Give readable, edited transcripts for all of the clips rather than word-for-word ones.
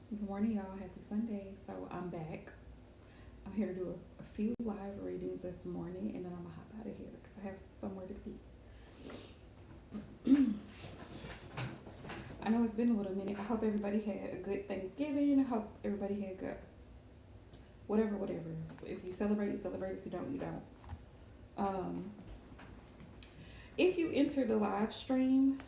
Good morning, y'all. Happy Sunday. So I'm back. I'm here to do a few live readings this morning, and then I'm gonna hop out of here because I have somewhere to be. I know it's been a little minute. I hope everybody had a good Thanksgiving. I hope everybody had good whatever. If you celebrate, you celebrate. If you don't, you don't. Um, if you enter the live stream,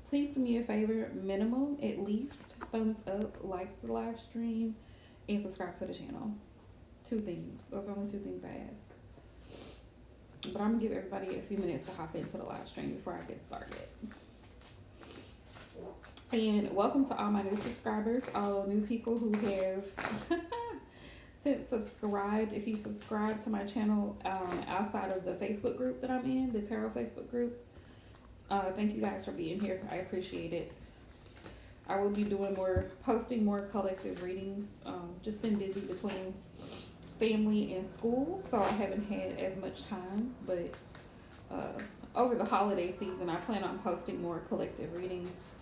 please do me a favor. Minimum, at least, thumbs up, like the live stream, and subscribe to the channel. Two things. Those are only two things I ask. But I'm gonna give everybody a few minutes to hop into the live stream before I get started. And welcome to all my new subscribers, all new people who have since subscribed. If you subscribe to my channel outside of the Facebook group that I'm in, the Tarot Facebook group, thank you guys for being here. I appreciate it. I will be posting more collective readings. Just been busy between family and school, so I haven't had as much time. But over the holiday season, I plan on posting more collective readings.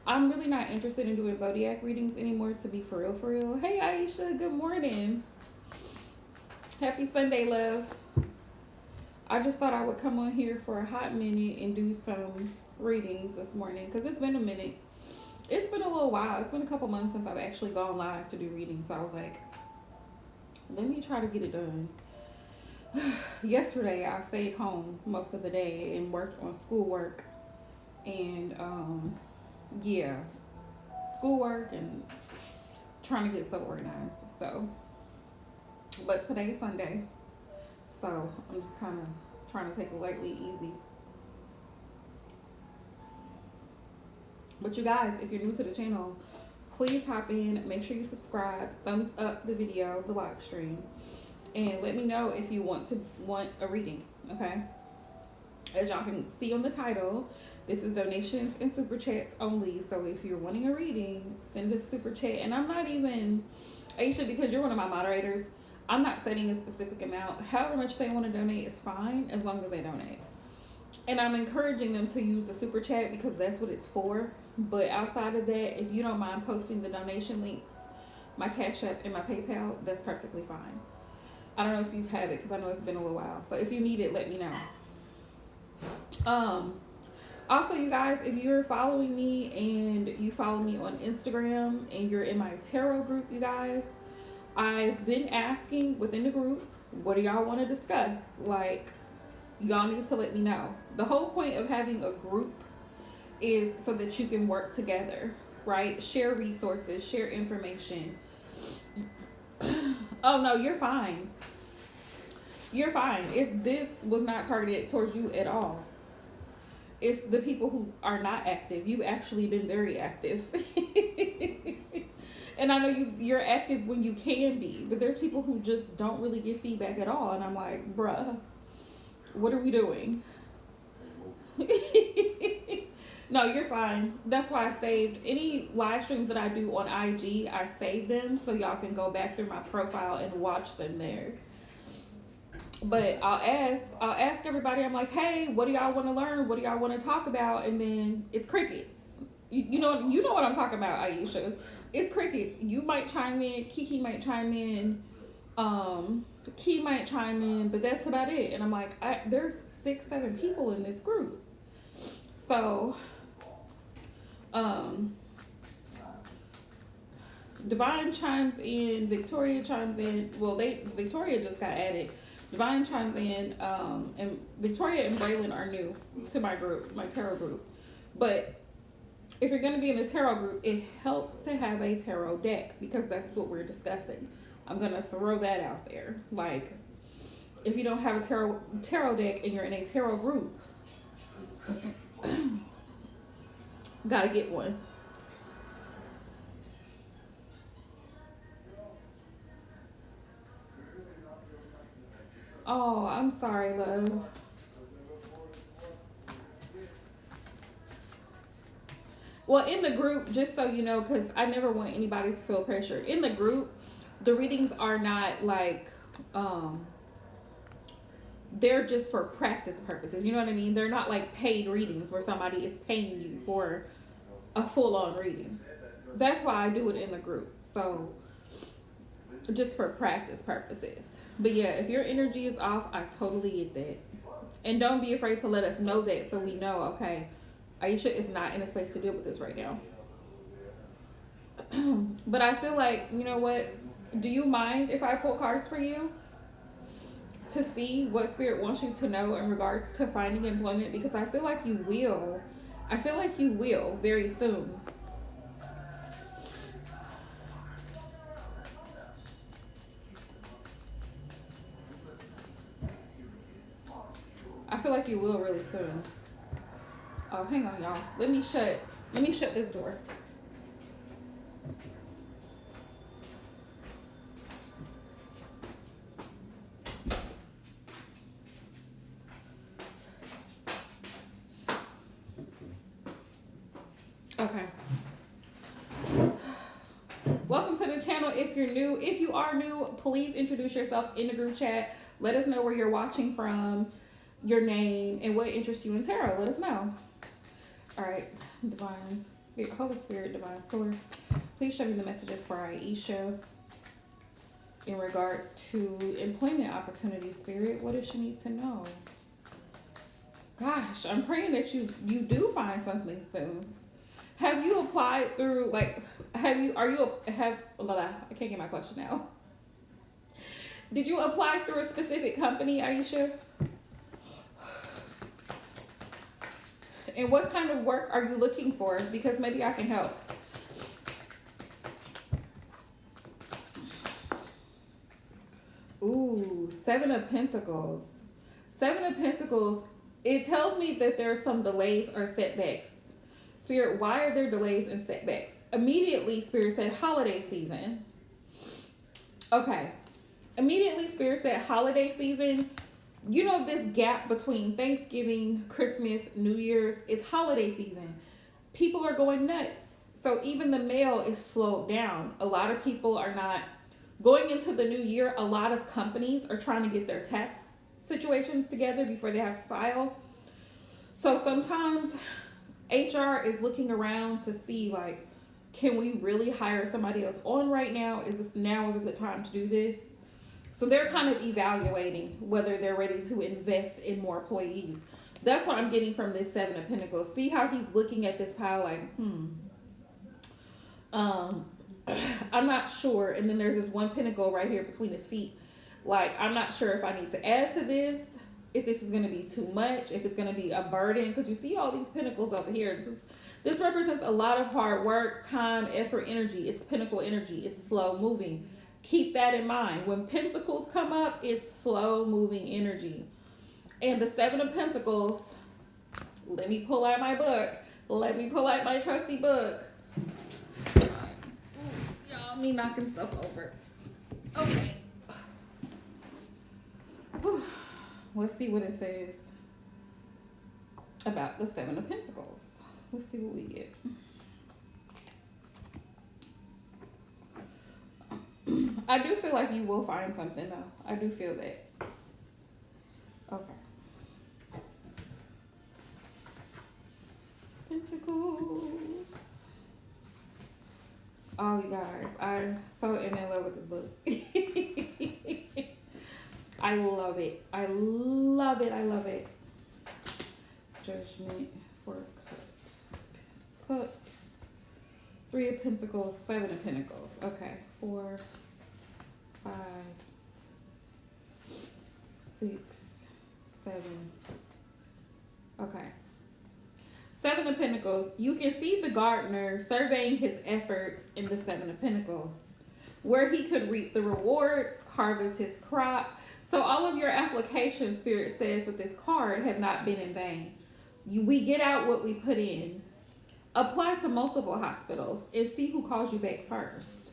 I'm really not interested in doing zodiac readings anymore, to be for real. Hey, Aisha, good morning. Happy Sunday, love. I just thought I would come on here for a hot minute and do some readings this morning because it's been a minute. It's been a little while. It's been a couple months since I've actually gone live to do readings. So I was like, let me try to get it done. Yesterday, I stayed home most of the day and worked on schoolwork. And, yeah, schoolwork and trying to get so organized. So, but today's Sunday. So I'm just kind of trying to take it lightly, easy. But you guys, if you're new to the channel, please hop in, make sure you subscribe, thumbs up the video, the live stream, and let me know if you want a reading, okay? As y'all can see on the title, this is donations and super chats only. So if you're wanting a reading, send a super chat. And I'm not even, Aisha, because you're one of my moderators, I'm not setting a specific amount. However much they want to donate is fine, as long as they donate. And I'm encouraging them to use the super chat because that's what it's for. But outside of that, if you don't mind posting the donation links, my Cash App and my PayPal, that's perfectly fine. I don't know if you have it because I know it's been a little while. So if you need it, let me know. Also, you guys, if you're following me and you follow me on Instagram and you're in my tarot group, you guys, I've been asking within the group, what do y'all want to discuss? Like, y'all need to let me know. The whole point of having a group is so that you can work together, right? Share resources, share information. Oh no, you're fine. You're fine. This was not targeted towards you at all. It's the people who are not active. You've actually been very active. And I know you're active when you can be, but there's people who just don't really give feedback at all. And I'm like, bruh, what are we doing? No, you're fine. That's why I saved any live streams that I do on IG. I save them so y'all can go back through my profile and watch them there. But I'll ask everybody. I'm like, hey, what do y'all want to learn? What do y'all want to talk about? And then it's crickets. You know what I'm talking about, Aisha. It's crickets. You might chime in. Kiki might chime in. Key might chime in, but that's about it. And I'm like, there's 6-7 people in this group. So, Divine chimes in. Victoria chimes in. Well, Victoria just got added. Divine chimes in, and Victoria and Braylon are new to my group, my tarot group. But if you're going to be in the tarot group, it helps to have a tarot deck because that's what we're discussing. I'm going to throw that out there. Like, if you don't have a tarot deck and you're in a tarot group, gotta get one. Oh, I'm sorry, love. Well, in the group, just so you know, because I never want anybody to feel pressured. In the group, the readings are not like, they're just for practice purposes. You know what I mean? They're not like paid readings where somebody is paying you for a full-on reading. That's why I do it in the group. So just for practice purposes. But yeah, if your energy is off, I totally get that. And don't be afraid to let us know that so we know, okay, Aisha is not in a space to deal with this right now. But I feel like, you know what? Do you mind if I pull cards for you to see what Spirit wants you to know in regards to finding employment? Because I feel like you will. I feel like you will very soon. I feel like you will really soon. Oh, hang on, y'all. Let me shut this door. Okay. Welcome to the channel if you're new. If you are new, please introduce yourself in the group chat. Let us know where you're watching from, your name, and what interests you in tarot. Let us know. All right. Divine Spirit, Holy Spirit, Divine Source, please show me the messages for Aisha in regards to employment opportunities. Spirit, what does she need to know? Gosh, I'm praying that you do find something soon. Have you applied through, like, I can't get my question now. Did you apply through a specific company, Aisha? And what kind of work are you looking for? Because maybe I can help. Ooh, Seven of Pentacles. Seven of Pentacles, it tells me that there are some delays or setbacks. Spirit, why are there delays and setbacks? Immediately, Spirit said holiday season. Okay. Immediately, Spirit said holiday season. You know, this gap between Thanksgiving, Christmas, New Year's, it's holiday season. People are going nuts. So even the mail is slowed down. A lot of people are not going into the new year. A lot of companies are trying to get their tax situations together before they have to file. So sometimes HR is looking around to see, like, can we really hire somebody else on right now? Now is a good time to do this? So they're kind of evaluating whether they're ready to invest in more employees. That's what I'm getting from this Seven of Pentacles. See how he's looking at this pile like, I'm not sure. And then there's this one pentacle right here between his feet. Like, I'm not sure if I need to add to this, if this is going to be too much, if it's going to be a burden. Because you see all these pentacles over here. This represents a lot of hard work, time, effort, energy. It's pentacle energy. It's slow moving. Keep that in mind. When pentacles come up, it's slow moving energy. And the Seven of Pentacles, let me pull out my book. Let me pull out my trusty book. Y'all, me knocking stuff over. Okay. Let's see what it says about the Seven of Pentacles. Let's see what we get. I do feel like you will find something, though. I do feel that. Okay. Pentacles. Oh, you guys, I'm so in love with this book. I love it. I love it. I love it. Judgment, Four of Cups. Cups. Three of Pentacles, Seven of Pentacles. Okay. 4, 5, 6, 7. Okay. Seven of Pentacles. You can see the gardener surveying his efforts in the Seven of Pentacles, where he could reap the rewards, harvest his crop. So all of your applications, Spirit says, with this card have not been in vain. We get out what we put in. Apply to multiple hospitals and see who calls you back first.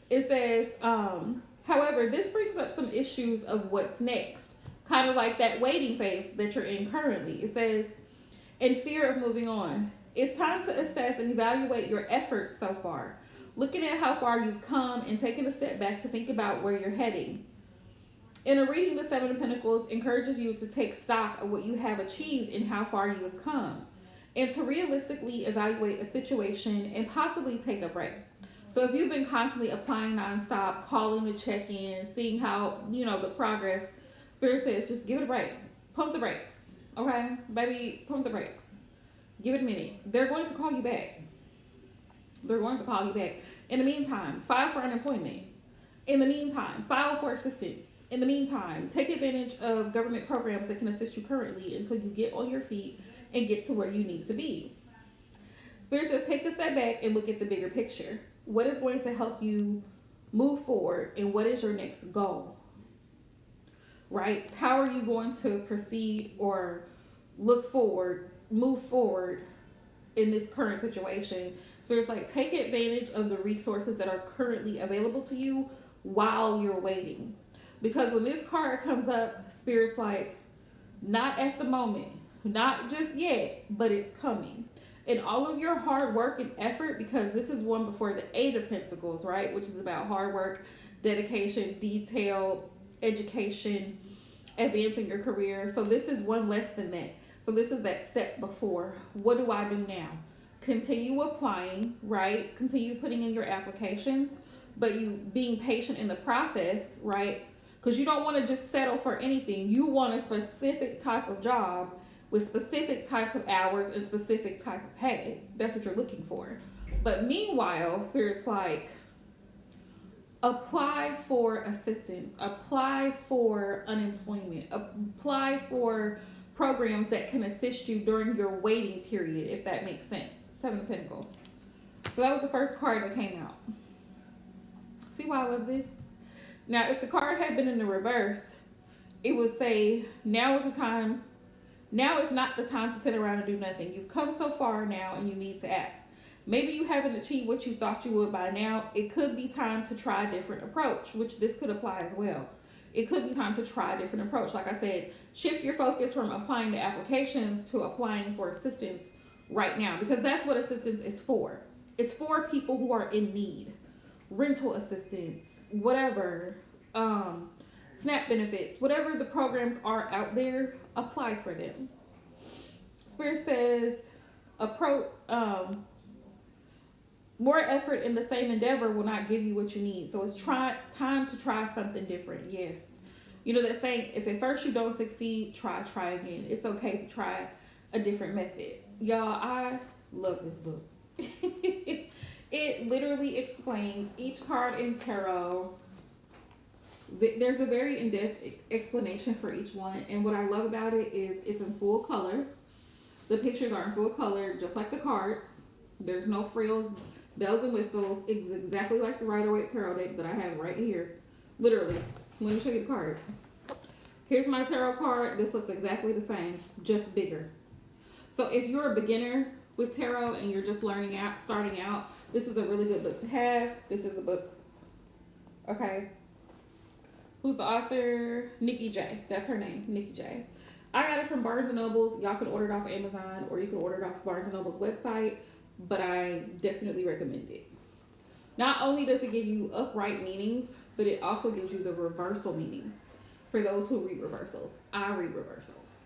It says, however, this brings up some issues of what's next. Kind of like that waiting phase that you're in currently. It says, in fear of moving on. It's time to assess and evaluate your efforts so far. Looking at how far you've come and taking a step back to think about where you're heading. In a reading, the Seven of Pentacles encourages you to take stock of what you have achieved and how far you have come. and to realistically evaluate a situation and possibly take a break. So if you've been constantly applying nonstop, calling to check in, seeing how, the progress, Spirit says just give it a break. Pump the brakes. Okay? Baby, pump the brakes. Give it a minute. They're going to call you back. They're going to call you back. In the meantime, file for unemployment. In the meantime, file for assistance. In the meantime, take advantage of government programs that can assist you currently until you get on your feet and get to where you need to be. Spirit says take a step back and look at the bigger picture. What is going to help you move forward, and what is your next goal? Right? How are you going to proceed or move forward in this current situation? Spirit's like, take advantage of the resources that are currently available to you while you're waiting. Because when this card comes up, Spirit's like, not at the moment, not just yet, but it's coming. And all of your hard work and effort, because this is one before the Eight of Pentacles, right? Which is about hard work, dedication, detail, education, advancing your career. So this is one less than that. So this is that step before. What do I do now? Continue applying, right? Continue putting in your applications, but you being patient in the process, right? Because you don't want to just settle for anything. You want a specific type of job with specific types of hours and specific type of pay. That's what you're looking for. But meanwhile, Spirit's like, apply for assistance, apply for unemployment, apply for programs that can assist you during your waiting period, if that makes sense. Seven of Pentacles. So that was the first card that came out. See why I love this? Now, if the card had been in the reverse, it would say, now is the time. Now is not the time to sit around and do nothing. You've come so far now and you need to act. Maybe you haven't achieved what you thought you would by now. It could be time to try a different approach, which this could apply as well. It could be time to try a different approach. Like I said, shift your focus from applying to applications to applying for assistance right now, because that's what assistance is for. It's for people who are in need. Rental assistance, whatever, SNAP benefits, whatever the programs are out there, apply for them. Spirit says, more effort in the same endeavor will not give you what you need. So it's time to try something different. Yes. You know that saying, if at first you don't succeed, try again. It's okay to try a different method. Y'all, I love this book. It literally explains each card in tarot. There's a very in-depth explanation for each one. And what I love about it is it's in full color. The pictures are in full color, just like the cards. There's no frills, bells and whistles. It's exactly like the Rider-Waite Tarot deck that I have right here. Literally. Let me show you the card. Here's my tarot card. This looks exactly the same, just bigger. So if you're a beginner with tarot and you're just starting out, this is a really good book to have. This is a book. Okay. Who's the author? Nikki J. That's her name, Nikki J. I got it from Barnes & Noble's. Y'all can order it off Amazon, or you can order it off Barnes & Noble's website, but I definitely recommend it. Not only does it give you upright meanings, but it also gives you the reversal meanings for those who read reversals. I read reversals.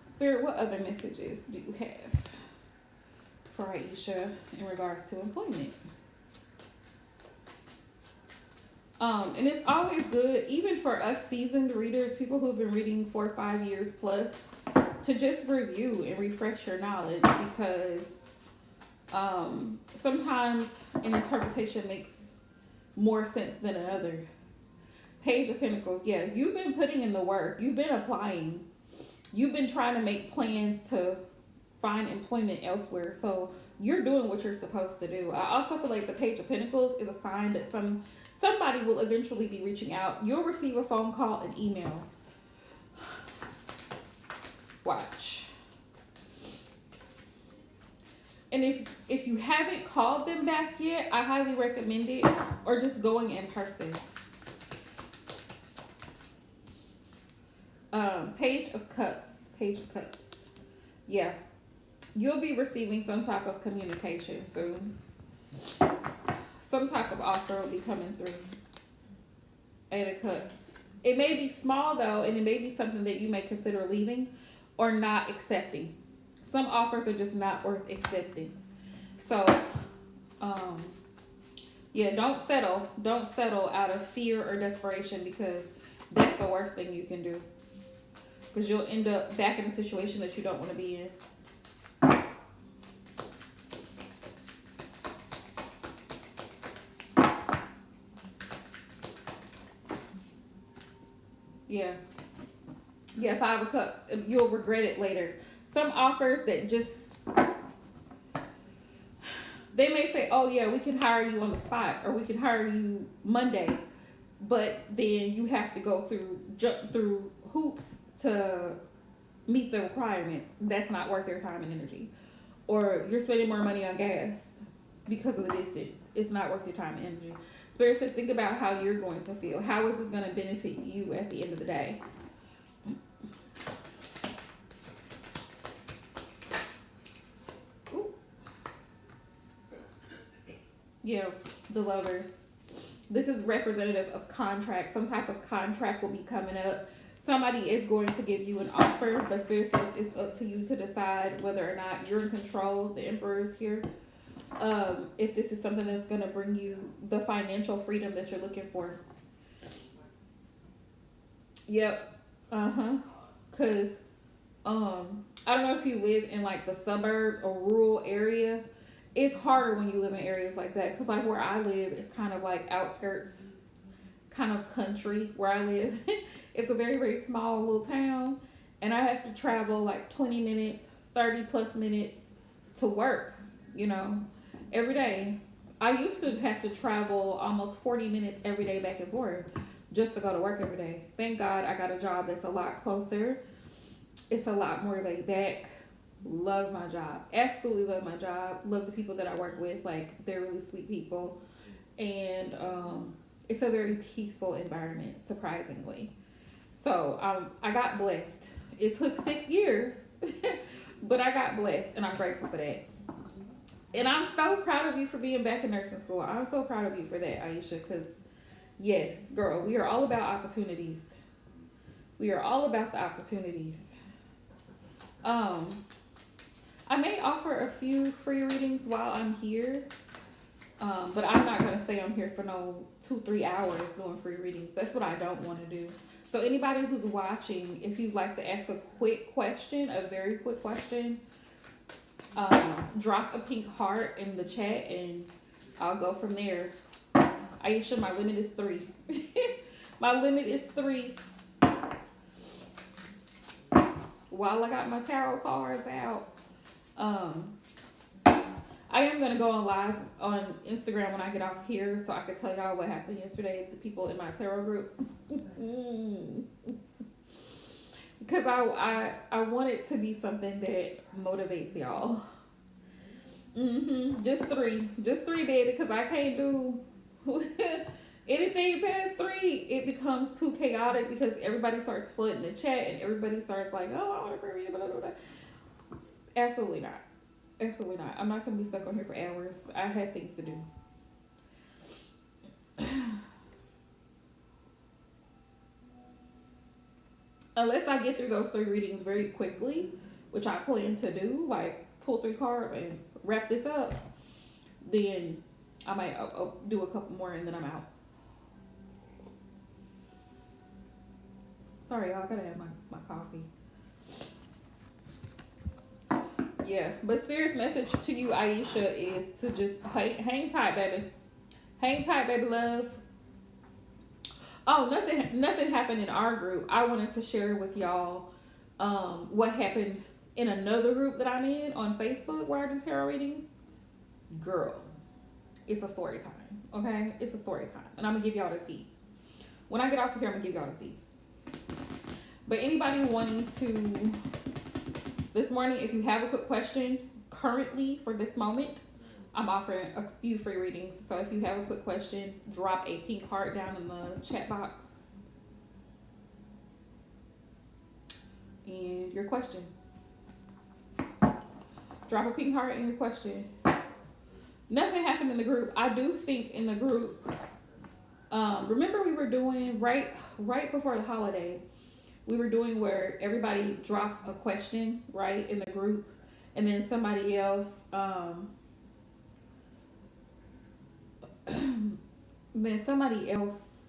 Spirit, what other messages do you have for Aisha in regards to employment? And it's always good, even for us seasoned readers, people who've been reading 4 or 5 years plus, to just review and refresh your knowledge, because sometimes an interpretation makes more sense than another. Page of Pentacles. Yeah, you've been putting in the work. You've been applying. You've been trying to make plans to find employment elsewhere. So you're doing what you're supposed to do. I also feel like the Page of Pentacles is a sign that somebody will eventually be reaching out. You'll receive a phone call, an email. Watch. And if you haven't called them back yet, I highly recommend it, or just going in person. Page of Cups. Page of Cups. Yeah. You'll be receiving some type of communication soon. Some type of offer will be coming through. Eight of Cups. It may be small though, and it may be something that you may consider leaving, or not accepting. Some offers are just not worth accepting. So, um, yeah, don't settle. Don't settle out of fear or desperation, because that's the worst thing you can do. Because you'll end up back in a situation that you don't want to be in. Yeah. Yeah, Five of Cups. You'll regret it later. Some offers that just, they may say, oh yeah, we can hire you on the spot, or we can hire you Monday. But then you have to jump through hoops to meet the requirements. That's not worth your time and energy. Or you're spending more money on gas because of the distance. It's not worth your time and energy. Spirit says, think about how you're going to feel. How is this going to benefit you at the end of the day? Ooh. Yeah, the Lovers. This is representative of contract. Some type of contract will be coming up. Somebody is going to give you an offer, but Spirit says it's up to you to decide whether or not you're in control. The Emperor is here. If this is something that's going to bring you the financial freedom that you're looking for. Yep. Because I don't know if you live in like the suburbs or rural area. It's harder when you live in areas like that, because like where I live is kind of like outskirts, kind of country where I live. It's a very, very small little town, and I have to travel like 20 minutes, 30 plus minutes to work, every day. I used to have to travel almost 40 minutes every day back and forth just to go to work every day. Thank God I got a job that's a lot closer. It's a lot more laid back. Love my job. Absolutely love my job. Love the people that I work with. Like, they're really sweet people. And it's a very peaceful environment, surprisingly. So I got blessed. It took 6 years, but I got blessed, and I'm grateful for that. And I'm so proud of you for being back in nursing school. I'm so proud of you for that, Aisha, because yes, girl, we are all about opportunities. We are all about the opportunities. I may offer a few free readings while I'm here, but I'm not going to stay on here for no 2-3 hours doing free readings. That's what I don't want to do. So anybody who's watching, if you'd like to ask a quick question, a very quick question, drop a pink heart in the chat and I'll go from there. Aisha, my limit is 3. My limit is 3. While I got my tarot cards out, I am going to go on live on Instagram when I get off here, so I can tell y'all what happened yesterday to people in my tarot group. Because I want it to be something that motivates y'all. Just 3. Just 3, baby, because I can't do anything past 3. It becomes too chaotic because everybody starts flooding the chat and everybody starts like, oh, I want to read, blah, blah, blah. Absolutely not. Absolutely not. I'm not going to be stuck on here for hours. I have things to do. Unless I get through those 3 readings very quickly, which I plan to do, like pull 3 cards and wrap this up, then I might do a couple more and then I'm out. Sorry, y'all. I gotta have my coffee. Yeah, but Spirit's message to you, Aisha, is to just hang tight, baby. Hang tight, baby love. Oh, nothing happened in our group. I wanted to share with y'all what happened in another group that I'm in on Facebook where I do tarot readings. Girl, it's a story time, okay? It's a story time. And I'm going to give y'all the tea. When I get off of here, I'm going to give y'all the tea. But anybody wanting to... This morning, if you have a quick question, currently for this moment, I'm offering a few free readings. So if you have a quick question, drop a pink heart down in the chat box. And your question. Drop a pink heart and your question. Nothing happened in the group. I do think in the group, remember we were doing right before the holiday, we were doing where everybody drops a question, right, in the group, and then somebody else, then somebody else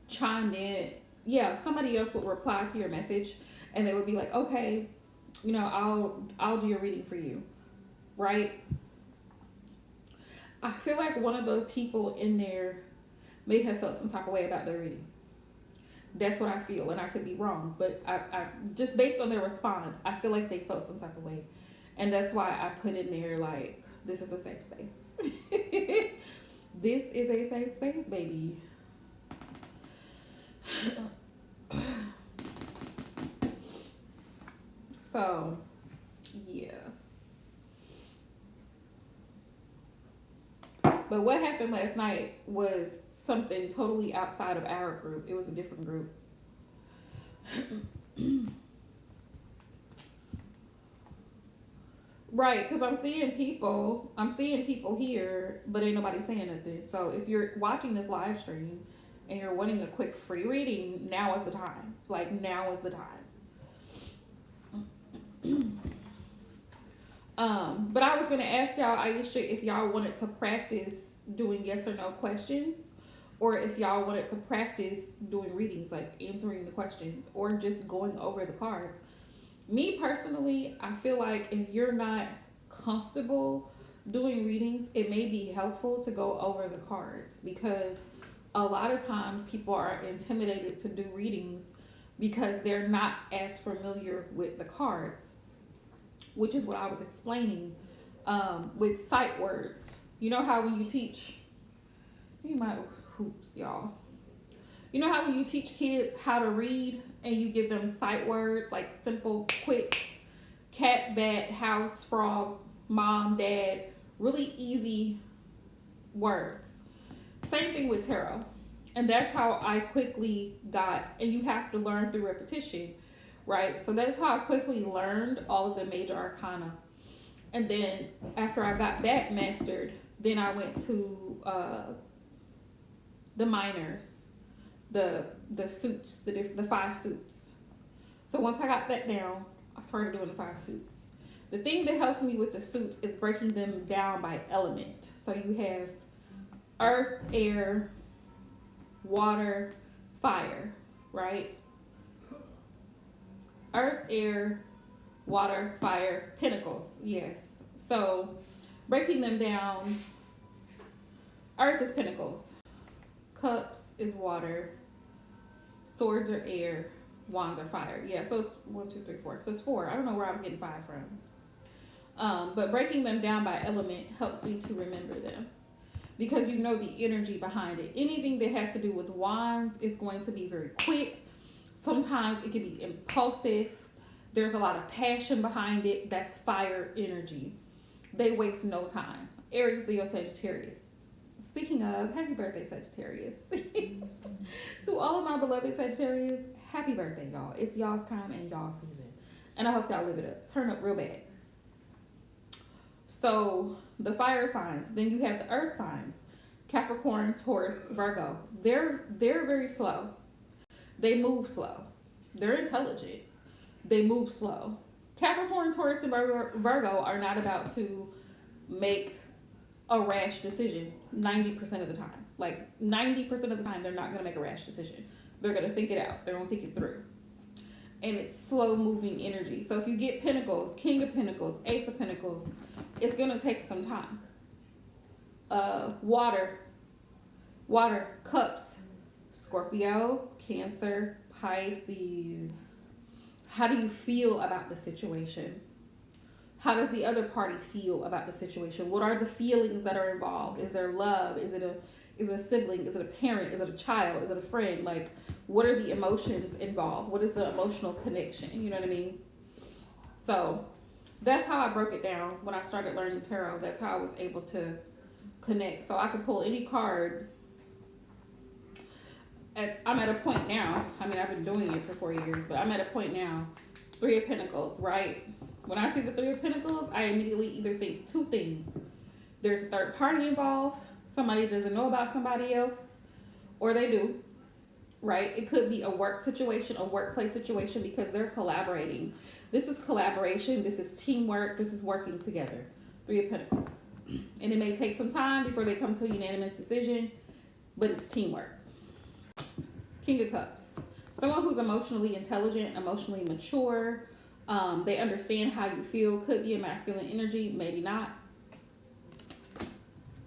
chimed in. Yeah, somebody else would reply to your message, and they would be like, okay, I'll do your reading for you, right? I feel like one of the people in there may have felt some type of way about their reading. That's what I feel, and I could be wrong, but I just based on their response, I feel like they felt some type of way, and that's why I put in there like, this is a safe space. This is a safe space, baby. So, yeah. But what happened last night was something totally outside of our group. It was a different group. Right, because I'm seeing people here, but ain't nobody saying nothing. So if you're watching this live stream and you're wanting a quick free reading, now is the time. Like, now is the time. But I was gonna ask y'all, Aisha, if y'all wanted to practice doing yes or no questions, or if y'all wanted to practice doing readings, like answering the questions, or just going over the cards. Me personally, I feel like if you're not comfortable doing readings, it may be helpful to go over the cards, because a lot of times people are intimidated to do readings because they're not as familiar with the cards, which is what I was explaining with sight words. You know how when you teach, you might hoops, y'all. You know how when you teach kids how to read and you give them sight words, like simple, quick, cat, bat, house, frog, mom, dad, really easy words. Same thing with tarot. And that's how I quickly got, and you have to learn through repetition, right? So that's how I quickly learned all of the major arcana. And then after I got that mastered, then I went to the minors, the suits, the 5 suits. So once I got that down, I started doing the 5 suits. The thing that helps me with the suits is breaking them down by element. So you have earth, air, water, fire, right? Earth, air, water, fire, pentacles, yes. So breaking them down, earth is pentacles, cups is water, swords are air, wands are fire. Yeah, so it's 1, 2, 3, 4. So it's 4. I don't know where I was getting 5 from. But breaking them down by element helps me to remember them, because you know the energy behind it. Anything that has to do with wands is going to be very quick. Sometimes it can be impulsive. There's a lot of passion behind it. That's fire energy. They waste no time. Aries, Leo, Sagittarius. Speaking of, happy birthday, Sagittarius. To all of my beloved Sagittarius, happy birthday, y'all. It's y'all's time and y'all's season. And I hope y'all live it up. Turn up real bad. So the fire signs. Then you have the earth signs. Capricorn, Taurus, Virgo. They're very slow. They move slow. They're intelligent. They move slow. Capricorn, Taurus, and Virgo are not about to make a rash decision 90% of the time. Like 90% of the time, they're not going to make a rash decision. They're going to think it out. They're going to think it through. And it's slow moving energy. So if you get Pentacles, King of Pentacles, Ace of Pentacles, it's going to take some time. Water, cups, Scorpio, Cancer, Pisces. How do you feel about the situation? How does the other party feel about the situation? What are the feelings that are involved? Is there love? Is it a sibling? Is it a parent? Is it a child? Is it a friend? Like, what are the emotions involved? What is the emotional connection? You know what I mean? So that's how I broke it down when I started learning tarot. That's how I was able to connect. So I could pull any card. I'm at a point now. I mean, I've been doing it for 4 years, but I'm at a point now. 3 of Pentacles, right? When I see the 3 of Pentacles, I immediately either think 2 things. There's a third party involved. Somebody doesn't know about somebody else, or they do. right? It could be a work situation, a workplace situation, because they're collaborating. This is collaboration. This is teamwork. This is working together. Three of Pentacles. And it may take some time before they come to a unanimous decision, but it's teamwork. King of Cups. Someone who's emotionally intelligent, emotionally mature. They understand how you feel. Could be a masculine energy, maybe not.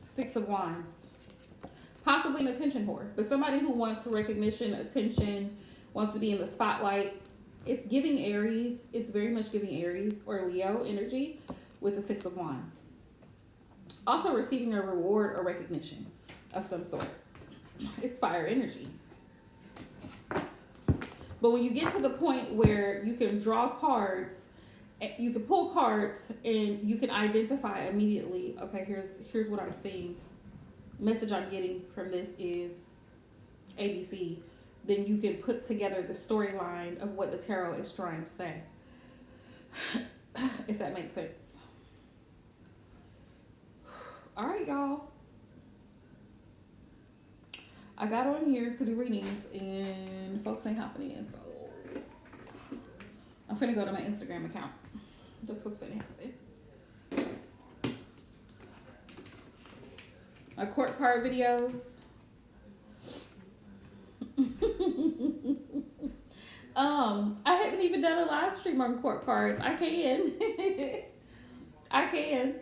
Six of Wands. Possibly an attention whore, but somebody who wants recognition, attention, wants to be in the spotlight. It's giving Aries. It's very much giving Aries or Leo energy with the Six of Wands. Also receiving a reward or recognition of some sort. It's fire energy. But when you get to the point where you can draw cards, you can pull cards and you can identify immediately, okay, here's what I'm seeing. Message I'm getting from this is ABC. Then you can put together the storyline of what the tarot is trying to say. If that makes sense. All right, y'all. I got on here to do readings and folks ain't hopping in, so I'm finna go to my Instagram account. That's what's gonna happen. My court card videos. I haven't even done a live stream on court cards. I can. I can.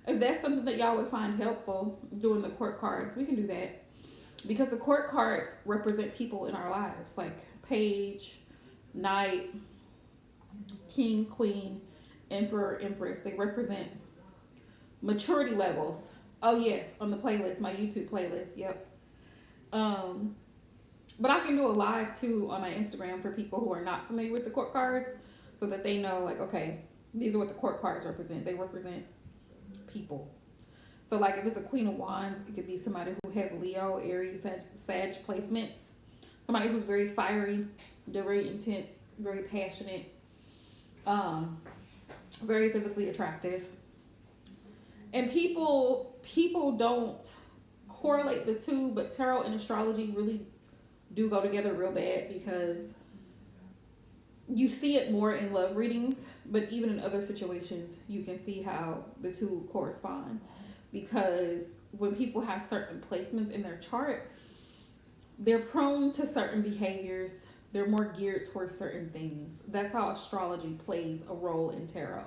If that's something that y'all would find helpful, doing the court cards, we can do that. Because the court cards represent people in our lives, like Page, Knight, King, Queen, Emperor, Empress. They represent maturity levels. Oh yes, on the playlist, my YouTube playlist. Yep. But I can do a live too on my Instagram for people who are not familiar with the court cards, so that they know, like, okay, these are what the court cards represent. They represent people. So like if it's a Queen of Wands, it could be somebody who has Leo, Aries, Sag placements. Somebody who's very fiery, they're very intense, very passionate, very physically attractive. And people don't correlate the two, but tarot and astrology really do go together real bad, because you see it more in love readings, but even in other situations, you can see how the two correspond. Because when people have certain placements in their chart, they're prone to certain behaviors. They're more geared towards certain things. That's how astrology plays a role in tarot.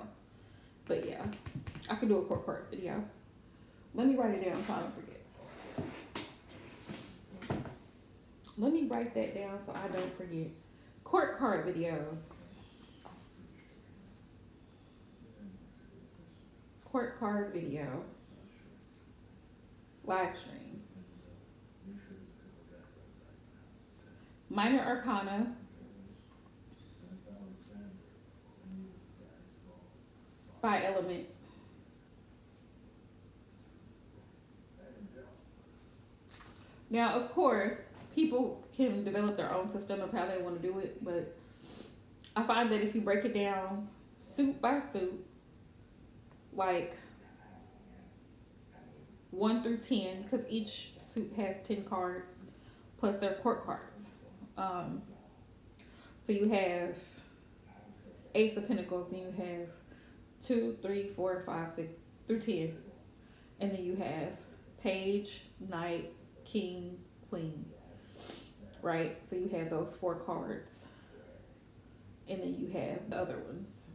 But yeah, I could do a court card video. Let me write it down so I don't forget. Let me write that down so I don't forget. Court card videos. Court card video. Live stream. Minor Arcana. By element. Now, of course, people can develop their own system of how they want to do it, but I find that if you break it down suit by suit, like 1 through 10, because each suit has 10 cards plus their court cards. So you have Ace of Pentacles, and you have 2, 3, 4, 5, 6 through 10, and then you have Page, Knight, King, Queen, right? So you have those 4 cards, and then you have the other ones.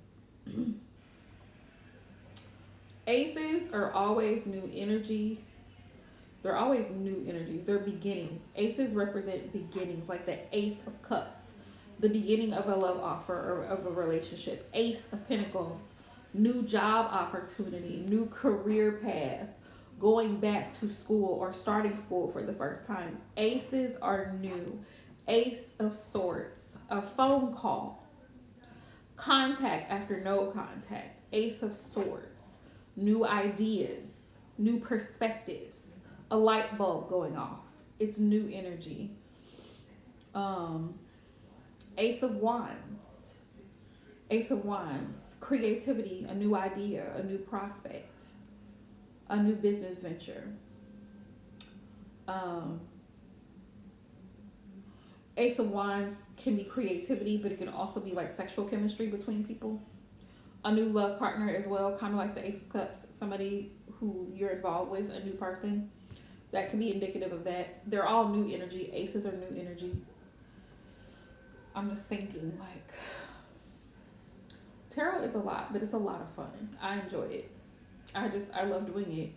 Aces are always new energy. They're always new energies. They're beginnings. Aces represent beginnings, like the Ace of Cups, the beginning of a love offer or of a relationship. Ace of Pentacles, new job opportunity, new career path, going back to school or starting school for the first time. Aces are new. Ace of Swords, a phone call, contact after no contact. Ace of Swords, new ideas, new perspectives, a light bulb going off. It's new energy. Ace of Wands. Ace of Wands, creativity, a new idea, a new prospect. a new business venture. Um, Ace of Wands can be creativity, but it can also be like sexual chemistry between people. A new love partner as well, kind of like the Ace of Cups, somebody who you're involved with, a new person. That can be indicative of that. They're all new energy. Aces are new energy. I'm just thinking like tarot is a lot, but it's a lot of fun. I enjoy it. I love doing it.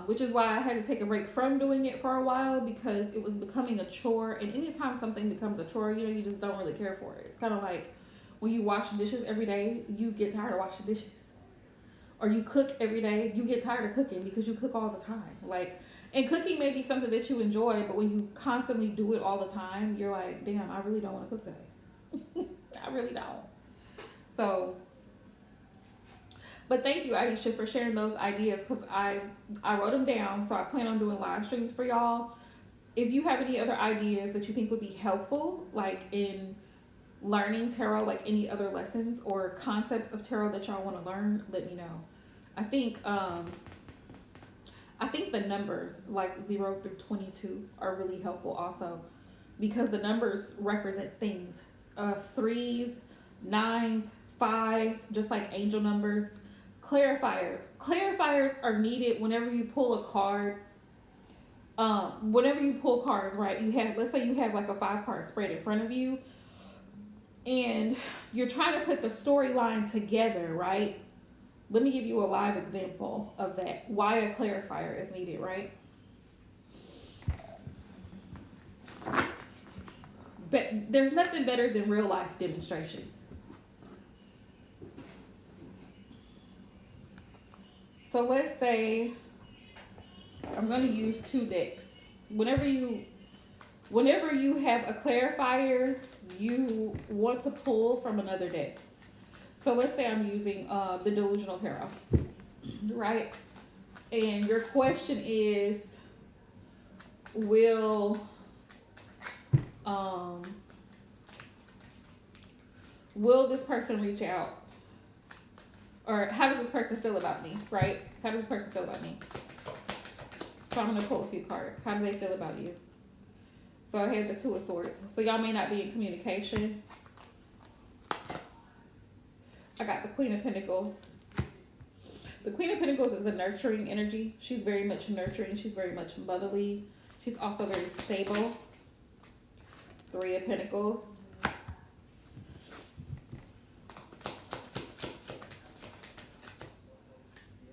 Which is why I had to take a break from doing it for a while, because it was becoming a chore. And anytime something becomes a chore, you know, you just don't really care for it. It's kind of like when you wash dishes every day, you get tired of washing dishes. Or you cook every day, you get tired of cooking because you cook all the time. Like, and cooking may be something that you enjoy, but when you constantly do it all the time, you're like, damn, I really don't want to cook today. I really don't. So, but thank you, Aisha, for sharing those ideas, because I wrote them down, so I plan on doing live streams for y'all. If you have any other ideas that you think would be helpful, like in learning tarot, like any other lessons or concepts of tarot that y'all want to learn, let me know. I think the numbers like 0 through 22 are really helpful also, because the numbers represent things. 3s, 9s, 5s, just like angel numbers. Clarifiers are needed whenever you pull a card. Whenever you pull cards, right, you have, let's say you have like a 5-card spread in front of you, and you're trying to put the storyline together, right? Let me give you a live example of that. Why a clarifier is needed, right? But there's nothing better than real life demonstration. So let's say I'm going to use 2 decks. Whenever you have a clarifier, you want to pull from another deck. So let's say I'm using the Delusional Tarot, right? And your question is, will this person reach out? Or how does this person feel about me, right? How does this person feel about me? So I'm going to pull a few cards. How do they feel about you? So I have the 2 of Swords. So y'all may not be in communication. I got the Queen of Pentacles. The Queen of Pentacles is a nurturing energy. She's very much nurturing. She's very much motherly. She's also very stable. 3 of Pentacles.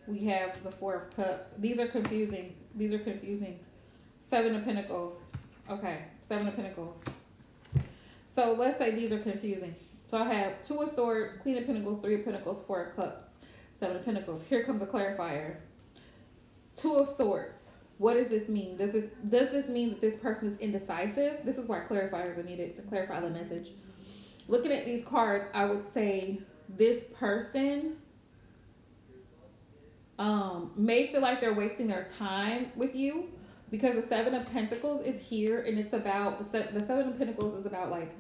We have the 4 of Cups. These are confusing. 7 of Pentacles. Okay, 7 of Pentacles. So let's say these are confusing. So I have 2 of Swords, Queen of Pentacles, 3 of Pentacles, 4 of Cups, 7 of Pentacles. Here comes a clarifier. 2 of Swords. What does this mean? Does this mean that this person is indecisive? This is why clarifiers are needed, to clarify the message. Looking at these cards, I would say this person may feel like they're wasting their time with you, because the 7 of Pentacles is here, and it's about, the 7 of Pentacles is about like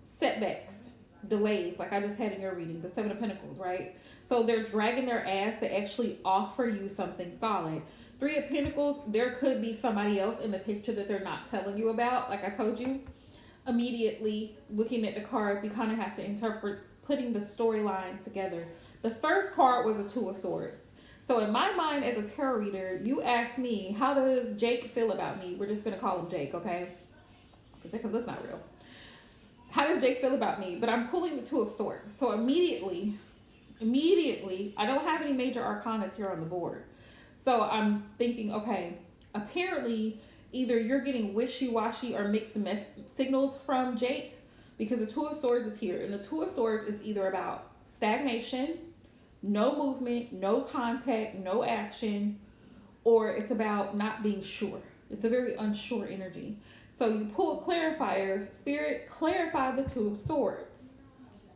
setbacks, delays, like I just had in your reading, the 7 of Pentacles, right? So they're dragging their ass to actually offer you something solid. 3 of Pentacles, there could be somebody else in the picture that they're not telling you about. Like I told you, immediately looking at the cards, you kind of have to interpret putting the storyline together. The first card was a 2 of Swords. So in my mind as a tarot reader, you asked me, how does Jake feel about me? We're just going to call him Jake, okay? Because that's not real. How does Jake feel about me? But I'm pulling the 2 of Swords. So immediately, I don't have any major arcanas here on the board. So I'm thinking, okay, apparently either you're getting wishy-washy or mixed signals from Jake, because the 2 of Swords is here. And the 2 of Swords is either about stagnation, no movement, no contact, no action, or it's about not being sure. It's a very unsure energy. So you pull clarifiers. Spirit, clarify the 2 of Swords.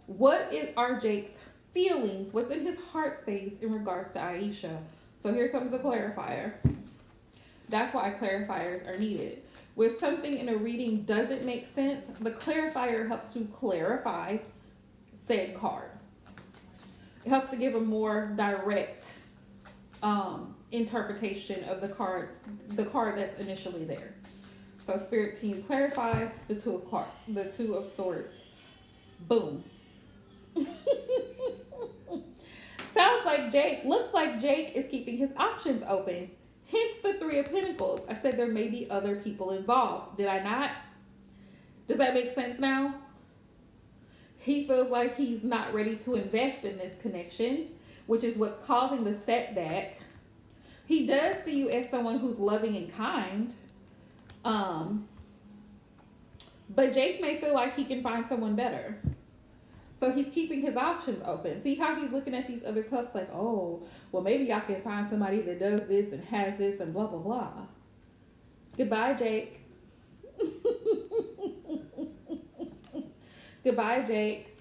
What are Jake's feelings? What's in his heart space in regards to Aisha? So here comes a clarifier. That's why clarifiers are needed. When something in a reading doesn't make sense, the clarifier helps to clarify said card. It helps to give a more direct interpretation of the card that's initially there. So Spirit, can you clarify the Two of Swords? Boom. Looks like Jake is keeping his options open. Hence the Three of Pentacles. I said there may be other people involved. Did I not? Does that make sense now? He feels like he's not ready to invest in this connection, which is what's causing the setback. He does see you as someone who's loving and kind. But Jake may feel like he can find someone better. So he's keeping his options open. See how he's looking at these other cups like, oh, well, maybe I can find somebody that does this and has this and blah, blah, blah. Goodbye, Jake. Goodbye, Jake.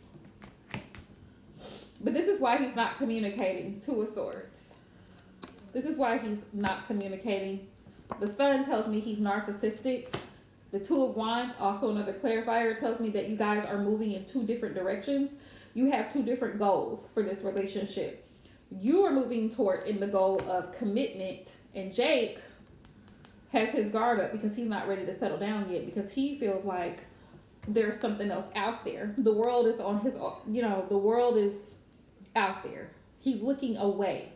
But this is why he's not communicating. Two of Swords. This is why he's not communicating. The Sun tells me he's narcissistic. The Two of Wands, also another clarifier, tells me that you guys are moving in two different directions. You have two different goals for this relationship. You are moving toward in the goal of commitment, and Jake has his guard up because he's not ready to settle down yet, because he feels like there's something else out there. The world is on his, the world is out there. He's looking away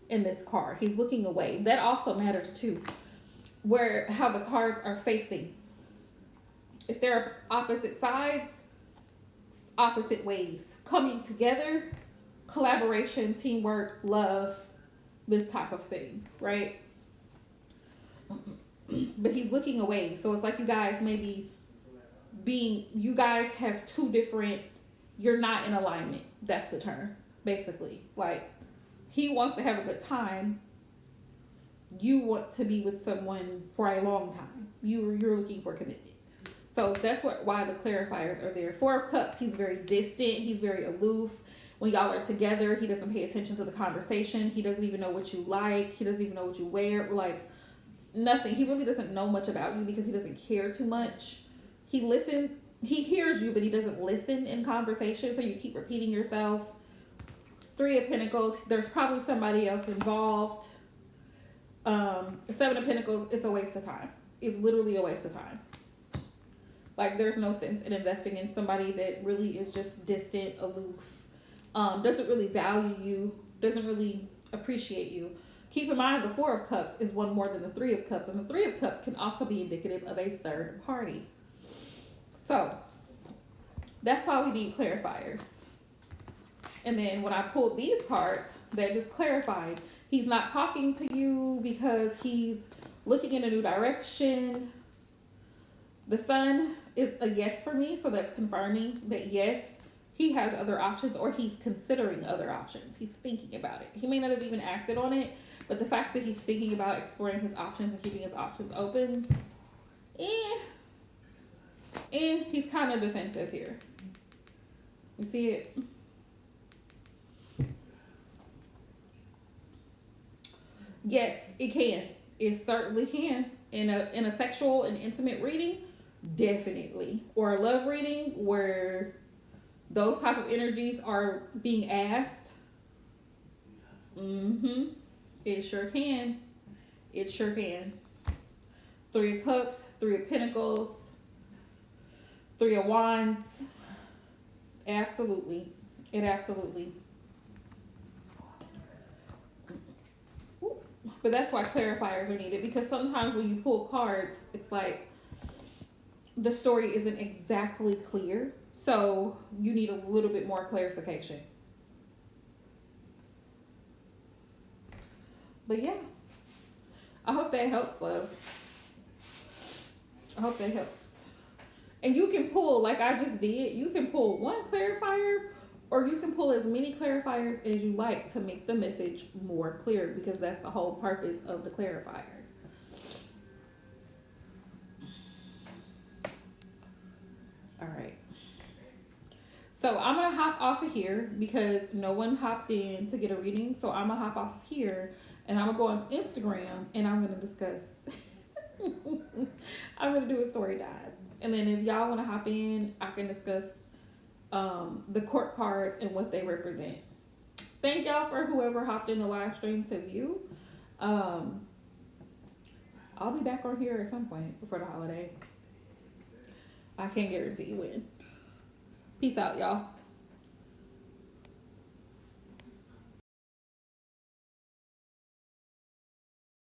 in this card. He's looking away. That also matters too. How the cards are facing. If they're opposite sides, opposite ways, coming together, collaboration, teamwork, love, this type of thing, right? But he's looking away. So it's like you guys you guys have two different, you're not in alignment. That's the term, basically. Like, he wants to have a good time. You want to be with someone for a long time. You're looking for commitment. So that's why the clarifiers are there. Four of Cups, he's very distant. He's very aloof. When y'all are together, he doesn't pay attention to the conversation. He doesn't even know what you like. He doesn't even know what you wear. Like, nothing. He really doesn't know much about you because he doesn't care too much. He hears you, but he doesn't listen in conversation. So you keep repeating yourself. Three of Pentacles, there's probably somebody else involved. Seven of Pentacles, it's a waste of time. It's literally a waste of time. Like, there's no sense in investing in somebody that really is just distant, aloof, doesn't really value you, doesn't really appreciate you. Keep in mind, the Four of Cups is one more than the Three of Cups, and the Three of Cups can also be indicative of a third party. So, that's why we need clarifiers. And then when I pulled these cards, that just clarified. He's not talking to you because he's looking in a new direction. The Sun is a yes for me, so that's confirming that yes, he has other options, or he's considering other options. He's thinking about it. He may not have even acted on it, but the fact that he's thinking about exploring his options and keeping his options open, he's kind of defensive here. You see it? Yes, it can. It certainly can. In a sexual and intimate reading, definitely. Or a love reading where those type of energies are being asked. It sure can. It sure can. Three of Cups, Three of Pentacles, Three of Wands. Absolutely. It absolutely. But that's why clarifiers are needed, because sometimes when you pull cards, it's like the story isn't exactly clear. So you need a little bit more clarification. But yeah, I hope that helps, love. I hope that helps. And you can pull, like I just did, you can pull one clarifier, or you can pull as many clarifiers as you like to make the message more clear, because that's the whole purpose of the clarifier. All right. So I'm going to hop off of here because no one hopped in to get a reading. So I'm going to hop off of here and I'm going to go onto Instagram and I'm going to discuss. I'm going to do a story dive. And then if y'all want to hop in, I can discuss the court cards and what they represent. Thank y'all for whoever hopped in the live stream to view. Um, I'll be back on here at some point before the holiday. I can't guarantee when. Peace out, y'all.